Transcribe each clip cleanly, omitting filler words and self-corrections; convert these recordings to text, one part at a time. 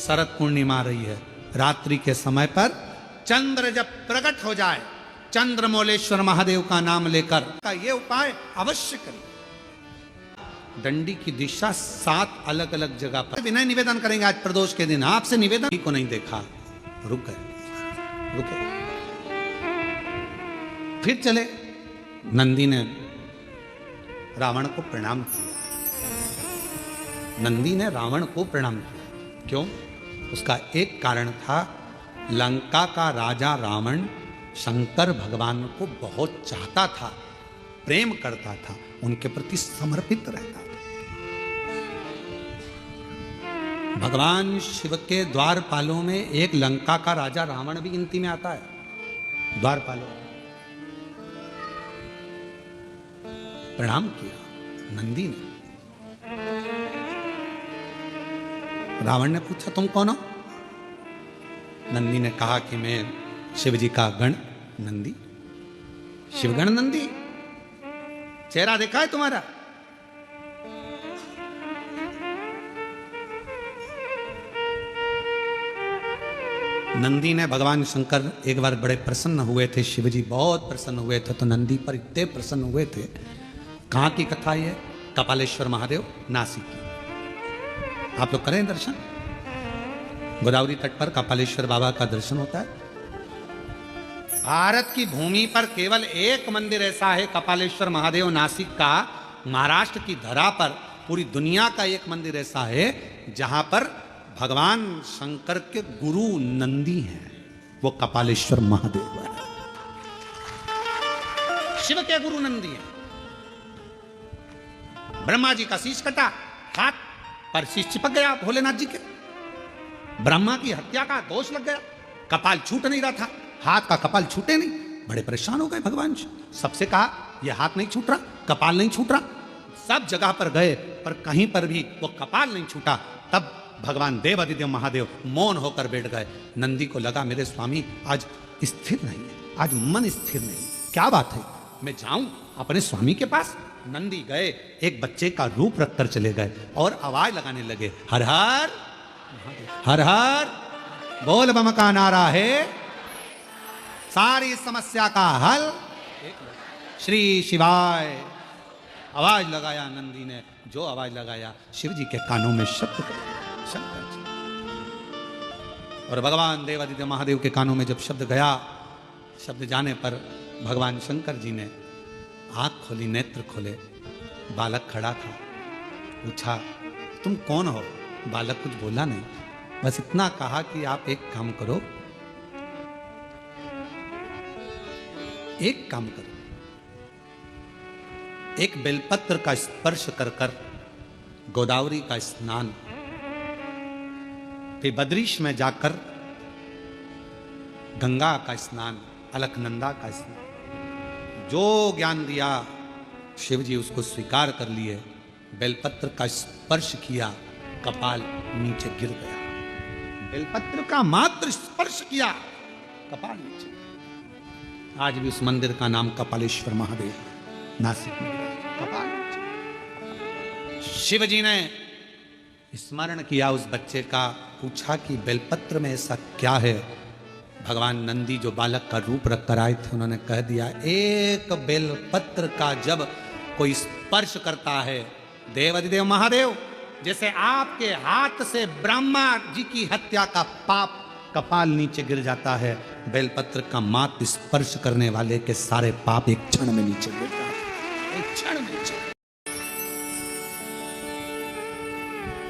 शरद पूर्णिमा आ रही है, रात्रि के समय पर चंद्र जब प्रकट हो जाए, चंद्रमौलेश्वर महादेव का नाम लेकर का ये उपाय अवश्य करें। दंडी की दिशा 7 अलग अलग जगह पर विनय निवेदन करेंगे। आज प्रदोष के दिन आपसे निवेदन को नहीं देखा, रुके रुके, फिर चले। नंदी ने रावण को प्रणाम किया। नंदी ने रावण को प्रणाम किया। क्यों? उसका एक कारण था, लंका का राजा रावण शंकर भगवान को बहुत चाहता था, प्रेम करता था, उनके प्रति समर्पित रहता था। भगवान शिव के द्वारपालों में एक लंका का राजा रावण भी गिनती में आता है। द्वारपालों प्रणाम किया नंदी ने। रावण ने पूछा, तुम कौन हो? नंदी ने कहा कि मैं शिव जी का गण नंदी, शिवगण नंदी। चेहरा देखा है तुम्हारा? नंदी ने, भगवान शंकर एक बार बड़े प्रसन्न हुए थे, शिवजी बहुत प्रसन्न हुए थे, तो नंदी पर इतने प्रसन्न हुए थे। कहाँ की कथा ये? कपालेश्वर महादेव नासिक की। आप लोग करें दर्शन, गोदावरी तट पर कपालेश्वर बाबा का दर्शन होता है। भारत की भूमि पर केवल एक मंदिर ऐसा है, कपालेश्वर महादेव नासिक का। महाराष्ट्र की धरा पर पूरी दुनिया का एक मंदिर ऐसा है जहां पर भगवान शंकर के गुरु नंदी हैं, वो कपालेश्वर महादेव है। शिव के गुरु नंदी हैं। ब्रह्मा जी का शीश कटा, हाथ पर शीश चिपक गया भोलेनाथ जी के। ब्रह्मा की हत्या का दोष लग गया, कपाल छूट नहीं रहा था, हाथ का कपाल छूटे नहीं। बड़े परेशान हो गए भगवान जी। सबसे कहा, यह हाथ नहीं छूट रहा, कपाल नहीं छूट रहा। सब जगह पर गए पर कहीं पर भी वो कपाल नहीं छूटा। तब भगवान देवादिदेव महादेव मौन होकर बैठ गए। नंदी को लगा, मेरे स्वामी आज स्थिर नहीं है, आज मन स्थिर नहीं, क्या बात है, मैं जाऊं अपने स्वामी के पास। नंदी गए, एक बच्चे का रूप रखकर चले गए और आवाज लगाने लगे, हर हर हर हर बोल बम का नारा है सारी समस्या का हल, श्री शिवाय। आवाज लगाया नंदी ने, जो आवाज लगाया शिव जी के कानों में शब्द शंकर जी। और भगवान देवादिदेव महादेव के कानों में जब शब्द गया, शब्द जाने पर भगवान शंकर जी ने आंख खोली, नेत्र खोले। बालक खड़ा था। पूछा, तुम कौन हो? बालक कुछ बोला नहीं, बस इतना कहा कि आप एक काम करो, एक काम करो, एक बेलपत्र का स्पर्श कर कर गोदावरी का स्नान, फिर बद्रीश में जाकर गंगा का स्नान, अलकनंदा का स्नान। जो ज्ञान दिया शिव जी उसको स्वीकार कर लिए। बेलपत्र का स्पर्श किया, कपाल नीचे गिर गया। बेलपत्र का मात्र स्पर्श किया, कपाल नीचे। आज भी उस मंदिर का नाम कपालेश्वर महादेव नासिक में, कपाल नीचे। शिव जी ने स्मरण किया उस बच्चे का, पूछा कि बेलपत्र में ऐसा क्या है? भगवान नंदी जो बालक का रूप रख कर आए थे, उन्होंने कह दिया, एक बेलपत्र का जब कोई स्पर्श करता है, देवादिदेव महादेव, जैसे आपके हाथ से ब्रह्मा जी की हत्या का पाप कपाल नीचे गिर जाता है, बेलपत्र का मात्र स्पर्श करने वाले के सारे पाप एक क्षण में नीचे गिर जाते हैं, एक क्षण में नीचे।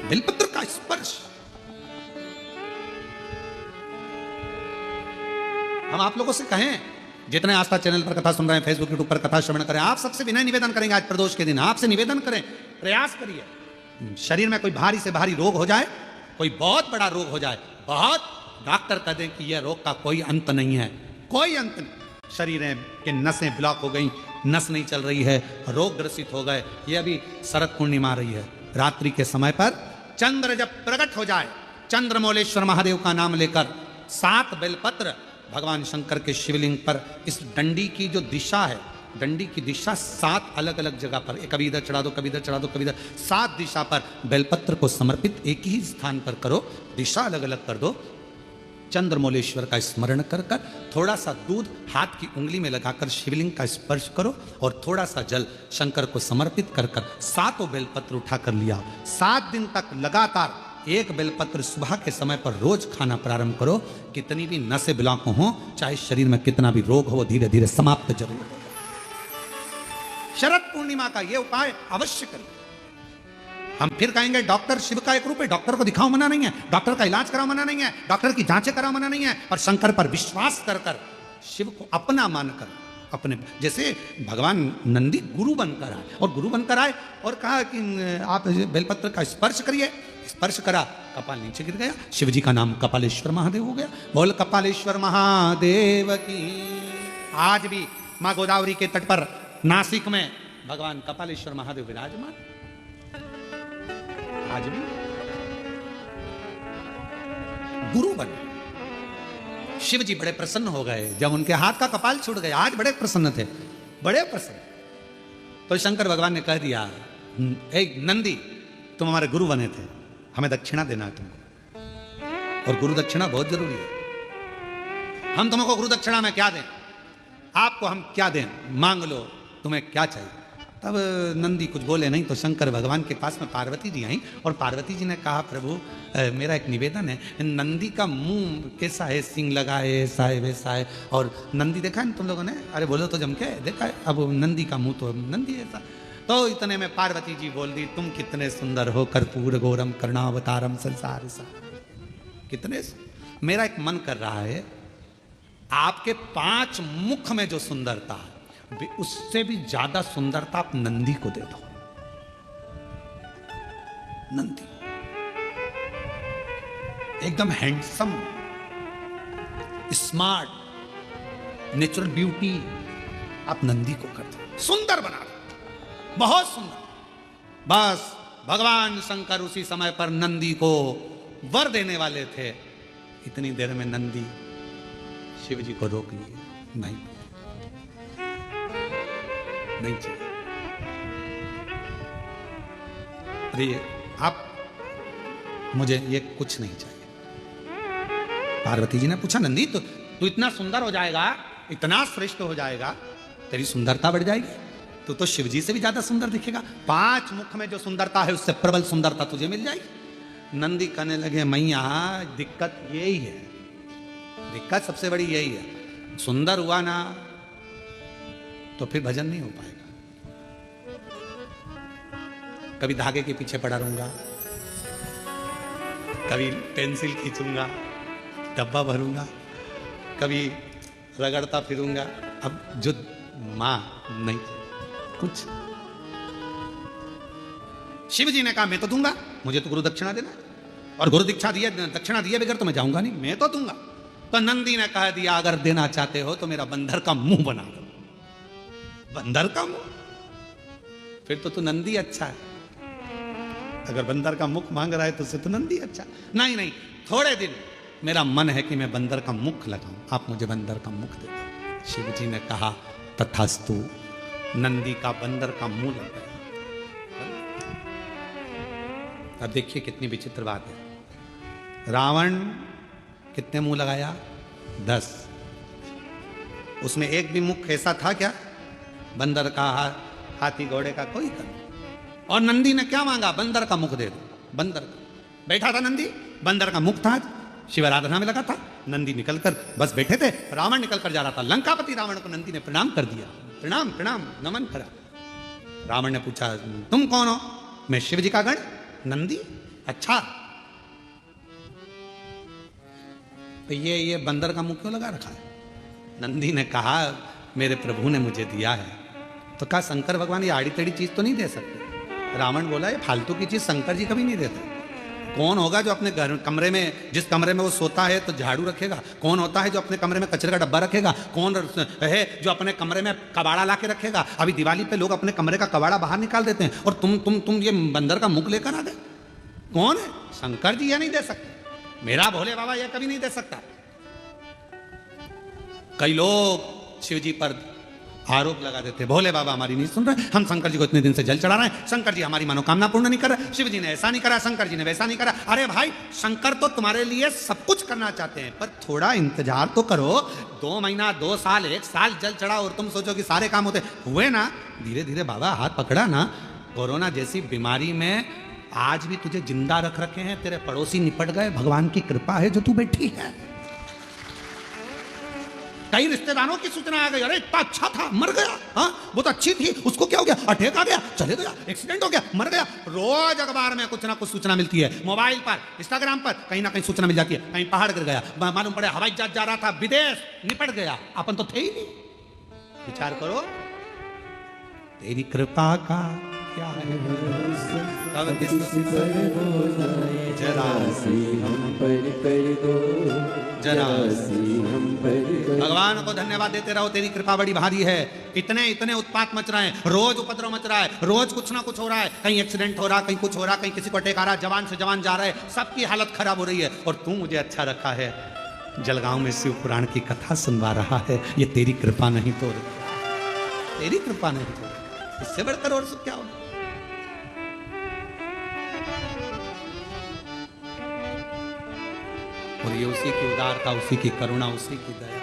बेलपत्र का स्पर्श। हम आप लोगों से कहें, जितने आस्था चैनल पर कथा सुन रहे हैं, फेसबुक यूट्यूब पर कथा श्रवण करें, आप सबसे विनय निवेदन करेंगे, आज प्रदोष के दिन आपसे निवेदन करें, प्रयास करिए। शरीर में कोई भारी से भारी रोग हो जाए, कोई बहुत बड़ा रोग हो जाए, बहुत डॉक्टर कह दें कि यह रोग का कोई अंत नहीं है, कोई अंत नहीं, शरीर के नसें ब्लॉक हो गई, नस नहीं चल रही है, रोग ग्रसित हो गए। ये अभी शरद पूर्णिमा आ रही है, रात्रि के समय पर चंद्र जब प्रकट हो जाए, चंद्रमौलेश्वर महादेव का नाम लेकर 7 बेलपत्र भगवान शंकर के शिवलिंग पर, इस डंडी की जो दिशा है, डंडी की दिशा 7 अलग अलग जगह पर, कभी इधर चढ़ा दो, कभी इधर चढ़ा दो, कभी इधर, 7 दिशा पर बेलपत्र को समर्पित एक ही स्थान पर करो, दिशा अलग अलग कर दो। चंद्रमौलेश्वर का स्मरण कर कर थोड़ा सा दूध हाथ की उंगली में लगाकर शिवलिंग का स्पर्श करो और थोड़ा सा जल शंकर को समर्पित कर कर 7 बेलपत्र उठा कर लिया। 7 दिन तक लगातार एक बेलपत्र सुबह के समय पर रोज खाना प्रारंभ करो। कितनी भी नसें ब्लॉक हो, चाहे शरीर में कितना भी रोग हो, वो धीरे धीरे समाप्त जरूर होगा। शरद पूर्णिमा का ये उपाय अवश्य करें। हम फिर कहेंगे डॉक्टर शिव का एक रूप है, डॉक्टर को दिखाओ मना नहीं है, डॉक्टर का इलाज कराओ मना नहीं है, डॉक्टर की जांचें कराओ मना नहीं है, पर शंकर पर विश्वास कर कर शिव को अपना मानकर, अपने जैसे भगवान नंदी गुरु बनकर आए, और गुरु बनकर आए और कहा कि आप बेलपत्र का स्पर्श करिए। स्पर्श करा, कपाल नीचे गिर गया, शिव जी का नाम कपालेश्वर महादेव हो गया। बोल कपालेश्वर महादेव की। आज भी मां गोदावरी के तट पर नासिक में भगवान कपालेश्वर महादेव विराजमान। आज भी गुरु बने। शिव जी बड़े प्रसन्न हो गए जब उनके हाथ का कपाल छूट गया। आज बड़े प्रसन्न थे, बड़े प्रसन्न। तो शंकर भगवान ने कह दिया, एक नंदी तुम हमारे गुरु बने थे, हमें दक्षिणा देना है तुमको, और गुरु दक्षिणा बहुत जरूरी है। हम तुमको गुरु दक्षिणा में क्या दें, आपको हम क्या दें, मांग लो, तुम्हें क्या चाहिए। तब नंदी कुछ बोले नहीं, तो शंकर भगवान के पास में पार्वती जी आई और पार्वती जी ने कहा, प्रभु मेरा एक निवेदन है, नंदी का मुंह कैसा है, सिंग लगा है, ऐसा है वैसा है, और नंदी देखा है ना तुम लोगों ने, अरे बोलो तो जम के देखा है, अब नंदी का मुंह तो नंदी ऐसा। तो इतने में पार्वती जी बोल दी, तुम कितने सुंदर हो, कर्पूर गौरम करुणावतारम संसार सा। कितने, मेरा एक मन कर रहा है, आपके 5 मुख में जो सुंदरता है उससे भी ज्यादा सुंदरता आप नंदी को दे दो। नंदी एकदम हैंडसम, स्मार्ट, नेचुरल ब्यूटी आप नंदी को कर दो, सुंदर बना दो, बहुत सुंदर। बस भगवान शंकर उसी समय पर नंदी को वर देने वाले थे। इतनी देर में नंदी शिव जी को रोक लिए, नहीं चाहिए। अरे आप, मुझे ये कुछ नहीं चाहिए। पार्वती जी ने पूछा, नंदी तो तू इतना सुंदर हो जाएगा, इतना श्रेष्ठ हो जाएगा, तेरी सुंदरता बढ़ जाएगी, तो शिव जी से भी ज्यादा सुंदर दिखेगा। 5 मुख में जो सुंदरता है उससे प्रबल सुंदरता तुझे मिल जाएगी। नंदी कहने लगे, मैया दिक्कत यही है, दिक्कत सबसे बड़ी यही है, सुंदर हुआ ना तो फिर भजन नहीं हो पाएगा। कभी धागे के पीछे पड़ा रहूंगा, कभी पेंसिल खींचूंगा, डब्बा भरूंगा, कभी रगड़ता फिरूंगा। अब जो मां नहीं, कुछ। शिव जी ने कहा, मैं तो दूंगा, मुझे तो गुरु दक्षिणा देना, और गुरु दीक्षा दिए, दक्षिणा दिए बगैर तो मैं जाऊंगा नहीं, मैं तो दूंगा। तो नंदी ने कह दिया, अगर देना चाहते हो तो मेरा बंदर का मुंह बना दो। बंदर का मुंह, फिर तो तू नंदी अच्छा है। अगर बंदर का मुख मांग रहा है तो उसे तो नंदी अच्छा। नहीं नहीं, थोड़े दिन मेरा मन है कि मैं बंदर का मुख लगाऊं, आप मुझे बंदर का मुख दे दो। शिव जी ने कहा, तथास्तु। नंदी का बंदर का मुंह लग गया। अब देखिए कितनी विचित्र बात है। रावण कितने मुंह लगाया? 10। उसमें एक भी मुख ऐसा था क्या? बंदर का, हाथी घोड़े का कोई था। और नंदी ने क्या मांगा? बंदर का मुख दे दो। बंदर का बैठा था नंदी, बंदर का मुख था, शिव आराधना में लगा था। नंदी निकलकर बस बैठे थे, रावण निकलकर जा रहा था। लंकापति रावण को नंदी ने प्रणाम कर दिया, प्रणाम प्रणाम नमन करा। रावण ने पूछा, तुम कौन हो? मैं शिव जी का गण। नंदी, अच्छा तो ये बंदर का मुख क्यों लगा रखा है? नंदी ने कहा, मेरे प्रभु ने मुझे दिया है। तो कहा, शंकर भगवान ये आड़ी टेढ़ी चीज तो नहीं दे सकते। रावण बोला, ये फालतू की चीज शंकर जी कभी नहीं देते। कौन होगा जो अपने घर कमरे में, जिस कमरे में वो सोता है तो झाड़ू रखेगा? कौन होता है जो अपने कमरे में कचरे का डब्बा रखेगा? कौन है जो अपने कमरे में कबाड़ा ला के रखेगा? अभी दिवाली पे लोग अपने कमरे का कबाड़ा बाहर निकाल देते हैं, और तुम ये बंदर का मुख लेकर आ गए। कौन है? शंकर जी यह नहीं दे सकते, मेरा भोले बाबा यह कभी नहीं दे सकता। कई लोग शिव जी पर आरोप लगा देते, भोले बाबा हमारी नहीं सुन रहे, हम शंकर जी को इतने दिन से जल चढ़ा रहे हैं, शंकर जी हमारी मनोकामना पूर्ण नहीं कर रहे, शिव जी ने ऐसा नहीं करा, शंकर जी ने वैसा नहीं करा। अरे भाई, शंकर तो तुम्हारे लिए सब कुछ करना चाहते हैं, पर थोड़ा इंतजार तो करो। 2 महीना, 2 साल, 1 साल जल चढ़ाओ और तुम सोचो कि सारे काम होते हुए ना। धीरे धीरे बाबा हाथ पकड़ा ना। कोरोना जैसी बीमारी में आज भी तुझे जिंदा रख रखे हैं, तेरे पड़ोसी निपट गए, भगवान की कृपा है जो तू बैठी है। कई रिश्तेदारों की सूचना आ गई, अरे इतना अच्छा था, मर गया, हाँ वो तो अच्छी थी, उसको क्या हो गया, अटैक आ गया, चले गया, एक्सीडेंट हो गया, मर गया। रोज अखबार में कुछ ना कुछ सूचना मिलती है, मोबाइल पर, इंस्टाग्राम पर कहीं ना कहीं सूचना मिल जाती है, कहीं पहाड़ गिर गया, मालूम पड़े हवाई जहाज जा रहा था विदेश, निपट गया, अपन तो थे ही नहीं। विचार करो, तेरी कृपा का क्या है, भगवान को धन्यवाद देते रहो, तेरी कृपा बड़ी भारी है। इतने इतने उत्पात मच रहे हैं, रोज उपद्रव मच रहा है, रोज कुछ ना कुछ हो रहा है, कहीं एक्सीडेंट हो रहा, कहीं कुछ हो रहा, कहीं किसी को अटैक आ रहा, जवान से जवान जा रहा है, सबकी हालत खराब हो रही है, और तू मुझे अच्छा रखा है, जलगांव में शिव पुराण की कथा सुनवा रहा है। ये तेरी कृपा नहीं तो, तेरी कृपा नहीं तो इससे बढ़कर और सब क्या होगा। और ये उसी की उदारता, उसी की करुणा, उसी की दया,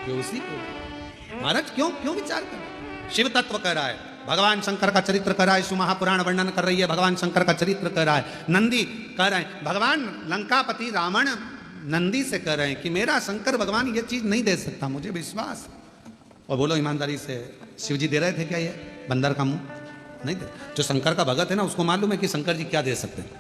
ये उसी को। महाराज क्यों क्यों विचार कर, शिव तत्व कह रहा है, भगवान शंकर का चरित्र कर रहा है, शिव महापुराण वर्णन कर रही है, भगवान शंकर का चरित्र कर रहा है, नंदी कह रहे हैं, भगवान लंकापति रावण नंदी से कह रहे हैं कि मेरा शंकर भगवान ये चीज नहीं दे सकता, मुझे विश्वास। और बोलो ईमानदारी से, शिव जी दे रहे थे क्या ये बंदर का मुंह? नहीं दे। जो शंकर का भगत है ना, उसको मालूम है कि शंकर जी क्या दे सकते हैं।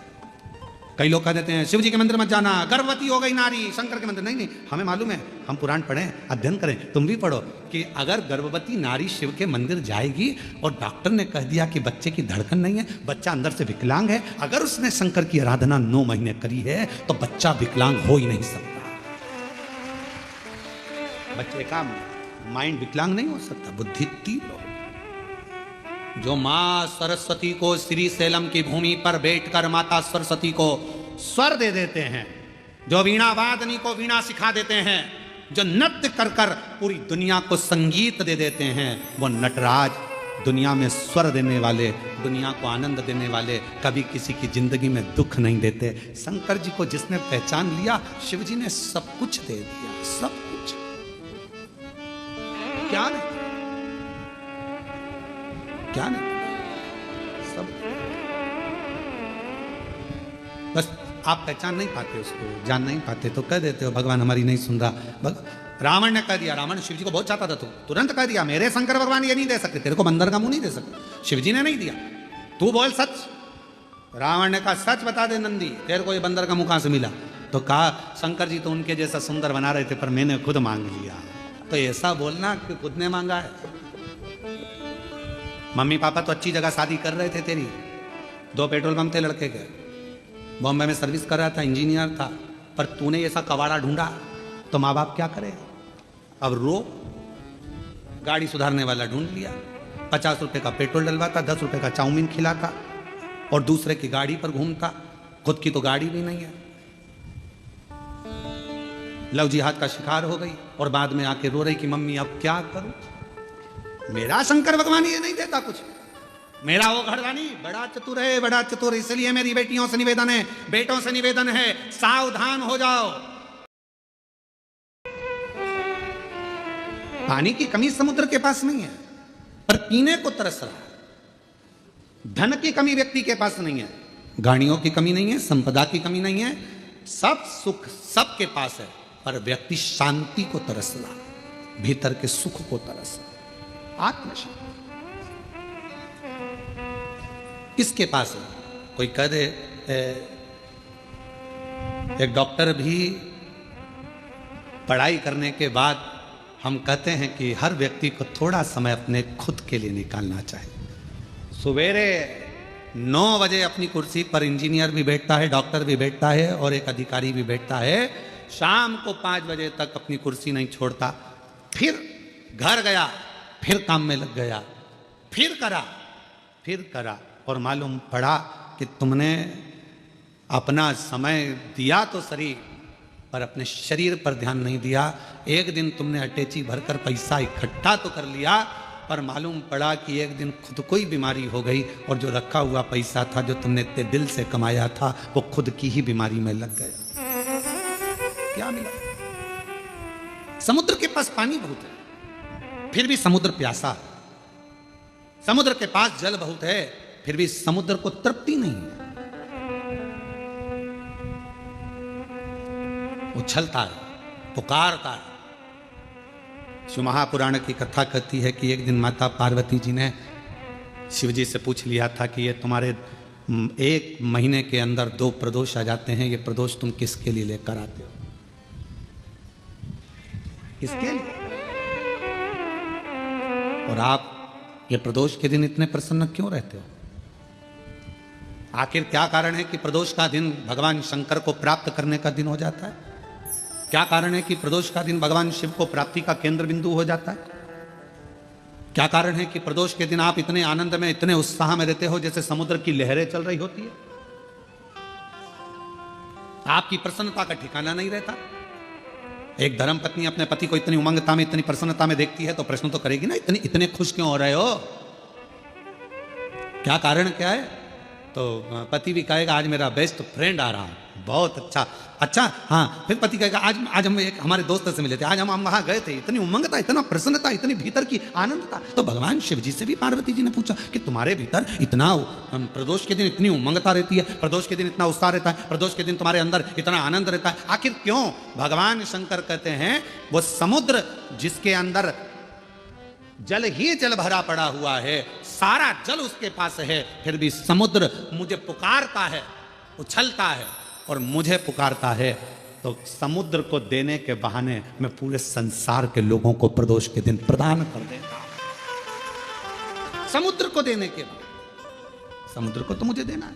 कई लोग कह देते हैं शिव जी के मंदिर मत जाना, गर्भवती हो गई नारी, शंकर के मंदिर। नहीं नहीं, हमें मालूम है, हम पुराण पढ़ें, अध्ययन करें, तुम भी पढ़ो, कि अगर गर्भवती नारी शिव के मंदिर जाएगी और डॉक्टर ने कह दिया कि बच्चे की धड़कन नहीं है, बच्चा अंदर से विकलांग है, अगर उसने शंकर की आराधना 9 महीने करी है तो बच्चा विकलांग हो ही नहीं सकता। बच्चे का माइंड विकलांग नहीं हो सकता, बुद्धि तीव्र हो। जो मां सरस्वती को श्री सैलम की भूमि पर बैठकर माता सरस्वती को स्वर दे देते हैं, जो वीणा वादनी को वीणा सिखा देते हैं, जो नृत्य कर कर पूरी दुनिया को संगीत दे देते हैं, वो नटराज, दुनिया में स्वर देने वाले, दुनिया को आनंद देने वाले, कभी किसी की जिंदगी में दुख नहीं देते। शंकर जी को जिसने पहचान लिया, शिव जी ने सब कुछ दे दिया, सब कुछ। क्या नहीं, क्या नहीं, सब। बस आप पहचान नहीं पाते उसको, जान नहीं पाते, तो कह देते हो भगवान हमारी नहीं सुन रहा। रावण ने कह दिया, रावण शिव जी को बहुत चाहता था, तो तुरंत कह दिया मेरे शंकर भगवान ये नहीं दे सकते, तेरे को बंदर का मुंह नहीं दे सकते, शिव जी ने नहीं दिया, तू बोल सच। रावण ने कहा सच बता दे नंदी, तेरे को ये बंदर का मुंह कहां से मिला? तो कहा शंकर जी तो उनके जैसा सुंदर बना रहे थे, पर मैंने खुद मांग लिया। तो ऐसा बोलना कि खुद ने मांगा है। मम्मी पापा तो अच्छी जगह शादी कर रहे थे तेरी, 2 पेट्रोल पंप थे लड़के के, बॉम्बे में सर्विस कर रहा था, इंजीनियर था, पर तूने ऐसा कवाड़ा ढूंढा तो माँ बाप क्या करे? अब रो, गाड़ी सुधारने वाला ढूंढ लिया, 50 रुपए का पेट्रोल डलवाता, 10 रुपए का चाउमीन खिलाता, और दूसरे की गाड़ी पर घूमता, खुद की तो गाड़ी भी नहीं है। लव जिहाद का शिकार हो गई और बाद में आके रो रही कि मम्मी अब क्या करूं, मेरा शंकर भगवान ये नहीं देता कुछ, मेरा वो घरवानी बड़ा चतुर है, बड़ा चतुर, इसलिए मेरी बेटियों से निवेदन है, बेटों से निवेदन है, सावधान हो जाओ। पानी की कमी समुद्र के पास नहीं है, पर पीने को तरस रहा है। धन की कमी व्यक्ति के पास नहीं है, गाड़ियों की कमी नहीं है, संपदा की कमी नहीं है, सब सुख सबके पास है, पर व्यक्ति शांति को तरस रहा, भीतर के सुख को तरस रहा, आत्मशांति किसके पास है? कोई कह दे एक डॉक्टर भी पढ़ाई करने के बाद हम कहते हैं कि हर व्यक्ति को थोड़ा समय अपने खुद के लिए निकालना चाहिए। सवेरे 9 बजे अपनी कुर्सी पर इंजीनियर भी बैठता है, डॉक्टर भी बैठता है, और एक अधिकारी भी बैठता है, शाम को 5 बजे तक अपनी कुर्सी नहीं छोड़ता, फिर घर गया, फिर काम में लग गया, फिर करा, और मालूम पड़ा कि तुमने अपना समय दिया तो सही, पर अपने शरीर पर ध्यान नहीं दिया। एक दिन तुमने अटैची भरकर पैसा इकट्ठा तो कर लिया, पर मालूम पड़ा कि एक दिन खुद को ही बीमारी हो गई, और जो रखा हुआ पैसा था जो तुमने इतने दिल से कमाया था वो खुद की ही बीमारी में लग गया। क्या मिला? समुद्र के पास पानी बहुत है, फिर भी समुद्र प्यासा है। समुद्र के पास जल बहुत है, फिर भी समुद्र को तृप्ति नहीं है। उछलता है, पुकारता है। शिव महापुराण की कथा कहती है कि एक दिन माता पार्वती जी ने शिव जी से पूछ लिया था कि ये तुम्हारे 1 महीने के अंदर 2 प्रदोष आ जाते हैं, ये प्रदोष तुम किसके लिए लेकर आते हो? किसके लिए? और आप ये प्रदोष के दिन इतने प्रसन्न क्यों रहते हो? आखिर क्या कारण है कि प्रदोष का दिन भगवान शंकर को प्राप्त करने का दिन हो जाता है? क्या कारण है कि प्रदोष का दिन भगवान शिव को प्राप्ति का केंद्र बिंदु हो जाता है? क्या कारण है कि प्रदोष के दिन आप इतने आनंद में, इतने उत्साह में रहते हो जैसे समुद्र की लहरें चल रही होती है? आपकी प्रसन्नता का ठिकाना नहीं रहता। एक धर्म पत्नी अपने पति को इतनी उमंगता में, इतनी प्रसन्नता में देखती है तो प्रश्न तो करेगी ना, इतने खुश क्यों हो रहे हो? क्या कारण क्या है? तो पति भी कहेगा आज मेरा बेस्ट फ्रेंड आ रहा है, बहुत अच्छा। हाँ, फिर पति कहेगा आज हम एक हमारे दोस्त से मिले थे, आज हम वहां गए थे, इतनी उमंगता, इतना प्रसन्नता, इतनी भीतर की आनंद था। तो भगवान शिव जी से भी पार्वती जी ने पूछा कि तुम्हारे भीतर इतना प्रदोष के दिन इतनी उमंगता रहती है, प्रदोष के दिन इतना उत्साह रहता है, प्रदोष के दिन तुम्हारे अंदर इतना आनंद रहता है, आखिर क्यों? भगवान शंकर कहते हैं वो समुद्र जिसके अंदर जल ही जल भरा पड़ा हुआ है, सारा जल उसके पास है, फिर भी समुद्र मुझे पुकारता है, उछलता है और मुझे पुकारता है। तो समुद्र को देने के बहाने मैं पूरे संसार के लोगों को प्रदोष के दिन प्रदान कर देता हूं। समुद्र को देने के बहाने, समुद्र को तो मुझे देना है,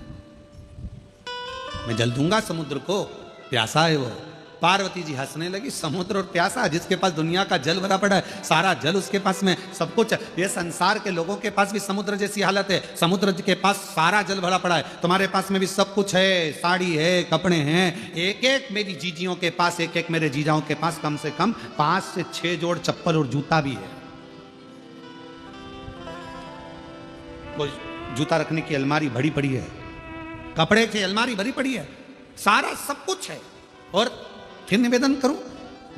मैं जल दूंगा समुद्र को, प्यासा है वो। पार्वती जी हंसने लगी, समुद्र और प्यासा, जिसके पास दुनिया का जल भरा पड़ा है, सारा जल उसके पास में, सब कुछ। ये संसार के लोगों के पास भी समुद्र जैसी हालत है, समुद्र के पास सारा जल भरा पड़ा है, तुम्हारे पास में भी सब कुछ है, साड़ी है, कपड़े हैं। एक एक मेरी जीजियों के पास, एक एक मेरे जीजाओं के पास कम से कम 5 से 6 जोड़ चप्पल और जूता भी है। वो जूता रखने की अलमारी भरी पड़ी है, कपड़े की अलमारी भरी पड़ी है, सारा सब कुछ है। और फिर निवेदन करूं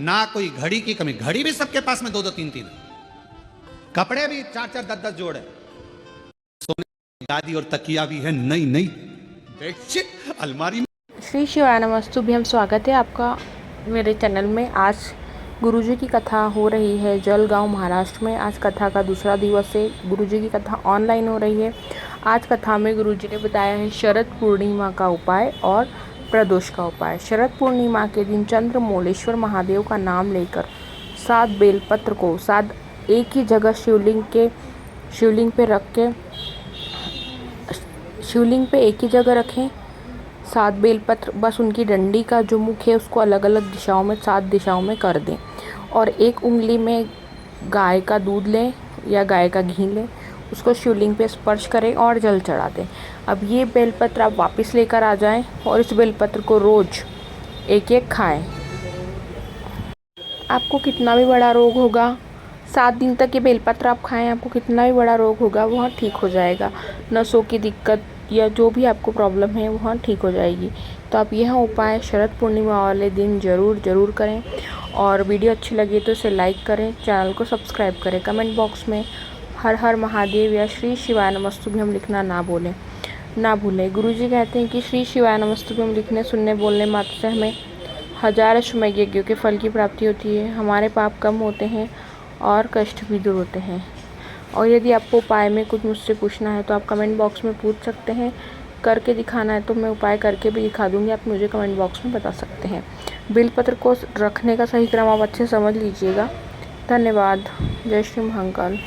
ना, कोई घड़ी की कमी, घड़ी भी सबके पास में 2-2 3-3, कपड़े भी 4-4 10-10 जोड़ है, सोने की गादी और तकिया भी है, नई नई बेडशीट अलमारी में। श्री शिवाय नमस्तु भी हम स्वागत है आपका मेरे चैनल में। आज गुरुजी की कथा हो रही है जलगांव महाराष्ट्र में। आज कथा का दूसरा दिवस है, गुरुजी की कथा ऑनलाइन हो रही है। आज कथा में गुरुजी ने बताया है शरद पूर्णिमा का उपाय और प्रदोष का उपाय। शरद पूर्णिमा के दिन चंद्रमौलेश्वर महादेव का नाम लेकर 7 बेलपत्र को 7 एक ही जगह शिवलिंग पे एक ही जगह रखें। 7 बेलपत्र, बस उनकी डंडी का जो मुख है उसको अलग अलग दिशाओं में 7 दिशाओं में कर दें, और एक उंगली में गाय का दूध लें या गाय का घी लें, उसको शिवलिंग पे स्पर्श करें और जल चढ़ा दें। अब ये बेलपत्र आप वापस लेकर आ जाएं और इस बेलपत्र को रोज़ एक एक खाएं। आपको कितना भी बड़ा रोग होगा, 7 दिन तक ये बेलपत्र आप खाएं, आपको कितना भी बड़ा रोग होगा वहाँ ठीक हो जाएगा। नसों की दिक्कत या जो भी आपको प्रॉब्लम है वहाँ ठीक हो जाएगी। तो आप यह उपाय शरद पूर्णिमा वाले दिन ज़रूर करें। और वीडियो अच्छी लगी तो इसे लाइक करें, चैनल को सब्सक्राइब करें। कमेंट बॉक्स में हर हर महादेव या श्री शिवाय नमस्तुभ्यम लिखना ना भूलें। गुरुजी कहते हैं कि श्री शिवाय नमस्तुभ्यम लिखने, सुनने, बोलने मात्र से हमें 1000 अश्वमेघ यज्ञों के फल की प्राप्ति होती है। हमारे पाप कम होते हैं और कष्ट भी दूर होते हैं। और यदि आपको उपाय में कुछ मुझसे पूछना है तो आप कमेंट बॉक्स में पूछ सकते हैं। करके दिखाना है तो मैं उपाय करके भी दिखा दूँगी, आप मुझे कमेंट बॉक्स में बता सकते हैं। बेलपत्र को रखने का सही क्रम आप अच्छे समझ लीजिएगा। धन्यवाद। जय श्री महाकाल।